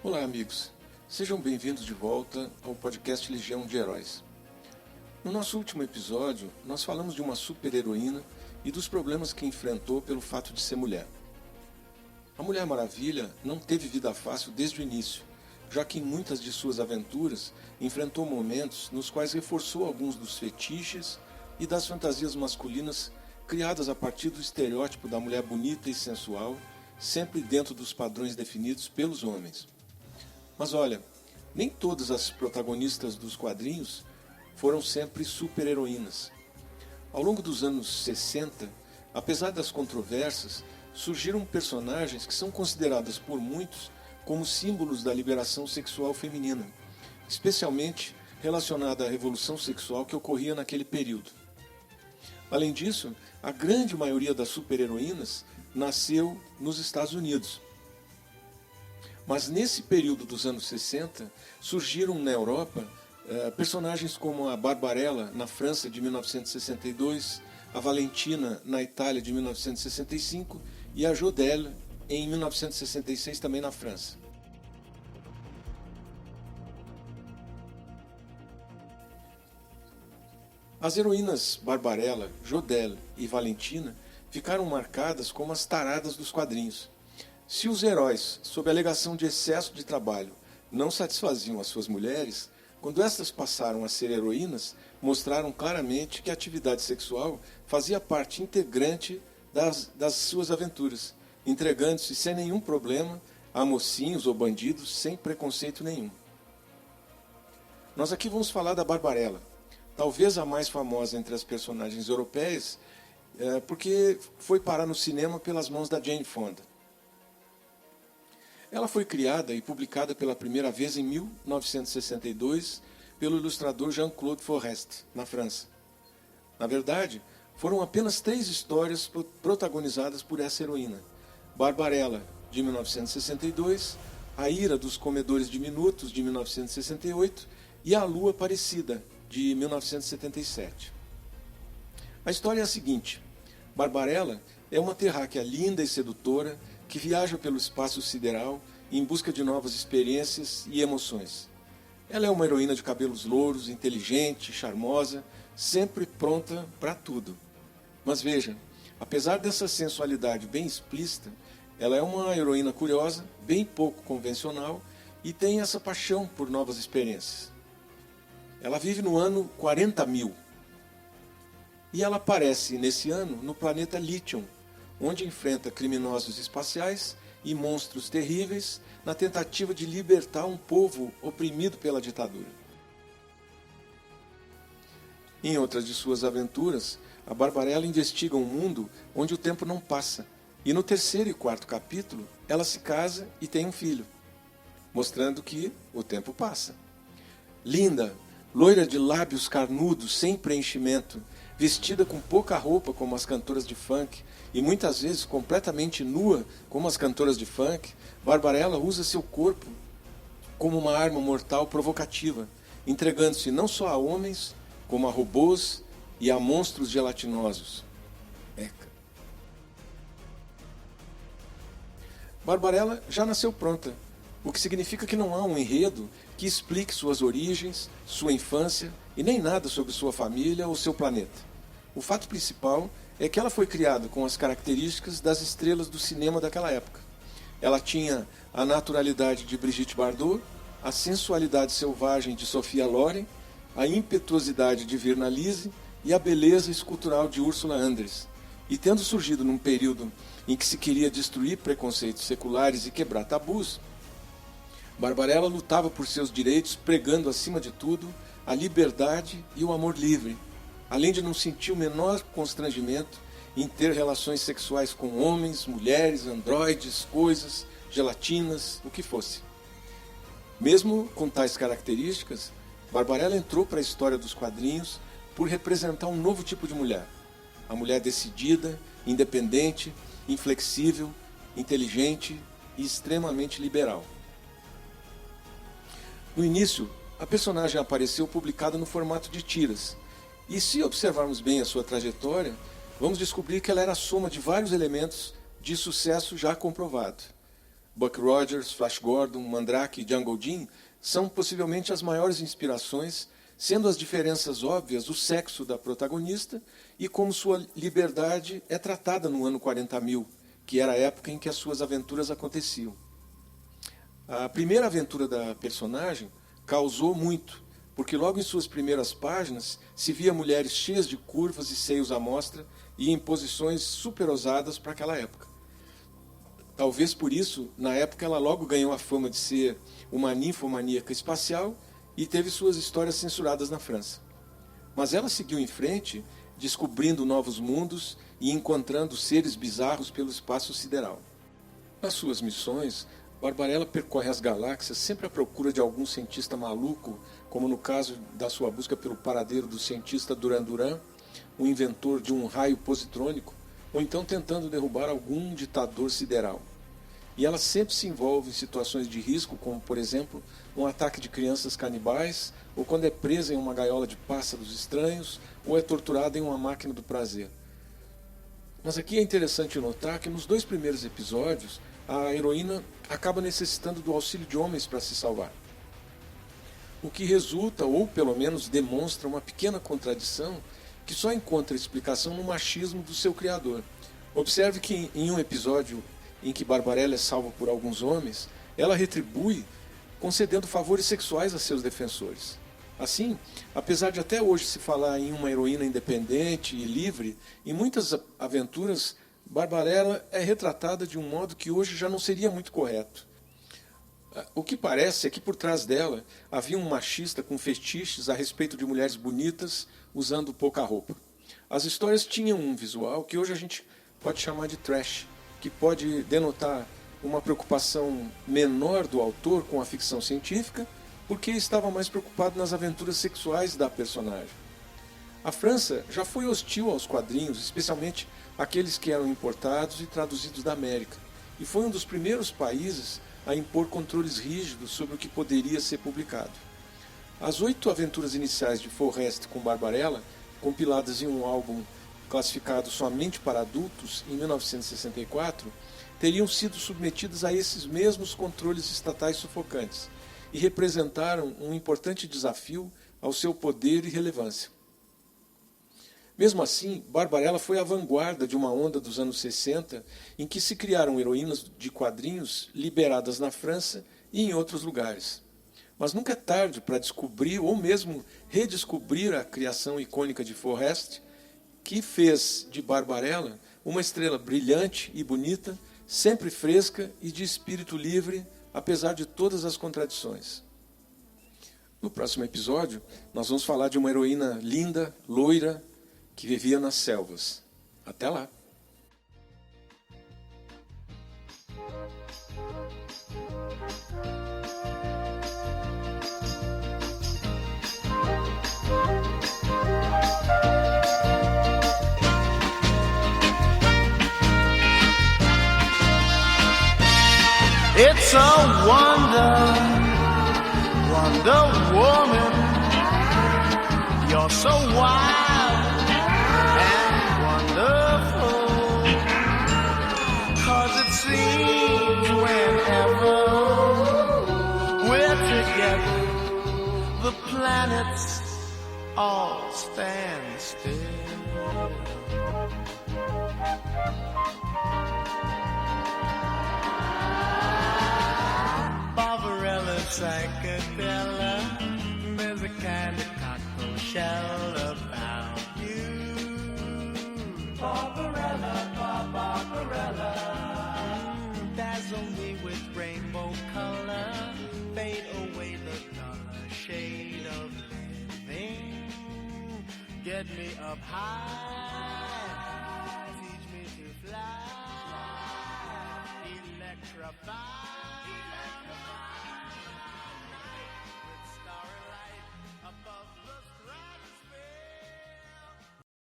Olá, amigos. Sejam bem-vindos de volta ao podcast Legião de Heróis. No nosso último episódio, nós falamos de uma super-heroína e dos problemas que enfrentou pelo fato de ser mulher. A Mulher Maravilha não teve vida fácil desde o início, já que em muitas de suas aventuras enfrentou momentos nos quais reforçou alguns dos fetiches e das fantasias masculinas criadas a partir do estereótipo da mulher bonita e sensual, sempre dentro dos padrões definidos pelos homens. Mas olha, nem todas as protagonistas dos quadrinhos foram sempre super-heroínas. Ao longo dos anos 60, apesar das controvérsias, surgiram personagens que são consideradas por muitos como símbolos da liberação sexual feminina, especialmente relacionada à revolução sexual que ocorria naquele período. Além disso, a grande maioria das super-heroínas nasceu nos Estados Unidos. Mas nesse período dos anos 60, surgiram na Europa personagens como a Barbarella, na França, de 1962, a Valentina, na Itália, de 1965, e a Jodelle, em 1966, também na França. As heroínas Barbarella, Jodelle e Valentina ficaram marcadas como as taradas dos quadrinhos. Se os heróis, sob a alegação de excesso de trabalho, não satisfaziam as suas mulheres, quando estas passaram a ser heroínas, mostraram claramente que a atividade sexual fazia parte integrante das suas aventuras, entregando-se sem nenhum problema a mocinhos ou bandidos sem preconceito nenhum. Nós aqui vamos falar da Barbarella, talvez a mais famosa entre as personagens europeias, porque foi parar no cinema pelas mãos da Jane Fonda. Ela foi criada e publicada pela primeira vez em 1962 pelo ilustrador Jean-Claude Forest, na França. Na verdade, foram apenas 3 histórias protagonizadas por essa heroína. Barbarella, de 1962, A Ira dos Comedores Diminutos, de 1968, e A Lua Aparecida, de 1977. A história é a seguinte: Barbarella é uma terráquea linda e sedutora que viaja pelo espaço sideral em busca de novas experiências e emoções. Ela é uma heroína de cabelos louros, inteligente, charmosa, sempre pronta para tudo. Mas veja, apesar dessa sensualidade bem explícita, ela é uma heroína curiosa, bem pouco convencional e tem essa paixão por novas experiências. Ela vive no ano 40.000 e ela aparece nesse ano no planeta Lithium, onde enfrenta criminosos espaciais e monstros terríveis na tentativa de libertar um povo oprimido pela ditadura. Em outras de suas aventuras, a Barbarella investiga um mundo onde o tempo não passa, e no 3º e 4º capítulo ela se casa e tem um filho, mostrando que o tempo passa. Linda, loira de lábios carnudos, sem preenchimento, vestida com pouca roupa como as cantoras de funk e muitas vezes completamente nua como as cantoras de funk, Barbarella usa seu corpo como uma arma mortal provocativa, entregando-se não só a homens, como a robôs e a monstros gelatinosos. Eca. Barbarella já nasceu pronta, o que significa que não há um enredo que explique suas origens, sua infância e nem nada sobre sua família ou seu planeta. O fato principal é que ela foi criada com as características das estrelas do cinema daquela época. Ela tinha a naturalidade de Brigitte Bardot, a sensualidade selvagem de Sophia Loren, a impetuosidade de Virna Lise e a beleza escultural de Ursula Andress. E tendo surgido num período em que se queria destruir preconceitos seculares e quebrar tabus, Barbarella lutava por seus direitos, pregando acima de tudo a liberdade e o amor livre, além de não sentir o menor constrangimento em ter relações sexuais com homens, mulheres, androides, coisas, gelatinas, o que fosse. Mesmo com tais características, Barbarella entrou para a história dos quadrinhos por representar um novo tipo de mulher. A mulher decidida, independente, inflexível, inteligente e extremamente liberal. No início, a personagem apareceu publicada no formato de tiras, e se observarmos bem a sua trajetória, vamos descobrir que ela era a soma de vários elementos de sucesso já comprovado. Buck Rogers, Flash Gordon, Mandrake e Jungle Jim são possivelmente as maiores inspirações, sendo as diferenças óbvias o sexo da protagonista e como sua liberdade é tratada no ano 40.000, que era a época em que as suas aventuras aconteciam. A primeira aventura da personagem causou muito, porque logo em suas primeiras páginas se via mulheres cheias de curvas e seios à mostra e em posições super ousadas para aquela época. Talvez por isso, na época, ela logo ganhou a fama de ser uma ninfomaníaca espacial e teve suas histórias censuradas na França. Mas ela seguiu em frente, descobrindo novos mundos e encontrando seres bizarros pelo espaço sideral. Nas suas missões, Barbarella percorre as galáxias sempre à procura de algum cientista maluco, como no caso da sua busca pelo paradeiro do cientista Duran Duran, o inventor de um raio positrônico, ou então tentando derrubar algum ditador sideral. E ela sempre se envolve em situações de risco, como, por exemplo, um ataque de crianças canibais, ou quando é presa em uma gaiola de pássaros estranhos, ou é torturada em uma máquina do prazer. Mas aqui é interessante notar que nos 2 primeiros episódios, a heroína acaba necessitando do auxílio de homens para se salvar. O que resulta, ou pelo menos demonstra, uma pequena contradição que só encontra explicação no machismo do seu criador. Observe que em um episódio em que Barbarella é salva por alguns homens, ela retribui concedendo favores sexuais a seus defensores. Assim, apesar de até hoje se falar em uma heroína independente e livre, em muitas aventuras, Barbarella é retratada de um modo que hoje já não seria muito correto. O que parece é que por trás dela havia um machista com fetiches a respeito de mulheres bonitas usando pouca roupa. As histórias tinham um visual que hoje a gente pode chamar de trash, que pode denotar uma preocupação menor do autor com a ficção científica, porque estava mais preocupado nas aventuras sexuais da personagem. A França já foi hostil aos quadrinhos, especialmente aqueles que eram importados e traduzidos da América, e foi um dos primeiros países a impor controles rígidos sobre o que poderia ser publicado. As 8 aventuras iniciais de Forrest com Barbarella, compiladas em um álbum classificado somente para adultos em 1964, teriam sido submetidas a esses mesmos controles estatais sufocantes e representaram um importante desafio ao seu poder e relevância. Mesmo assim, Barbarella foi a vanguarda de uma onda dos anos 60 em que se criaram heroínas de quadrinhos liberadas na França e em outros lugares. Mas nunca é tarde para descobrir ou mesmo redescobrir a criação icônica de Forrest, que fez de Barbarella uma estrela brilhante e bonita, sempre fresca e de espírito livre, apesar de todas as contradições. No próximo episódio, nós vamos falar de uma heroína linda, loira, que vivia nas selvas. Até lá! It's a wonder, Wonder Woman. You're so wild and wonderful. 'Cause it seems whenever we're together, the planets all stand still. Barbarella psychedelic, there's a kind of cocktail shell about you. Barbarella, Barbarella, dazzle me with rainbow color, fade away the duller shade of living, get me up high.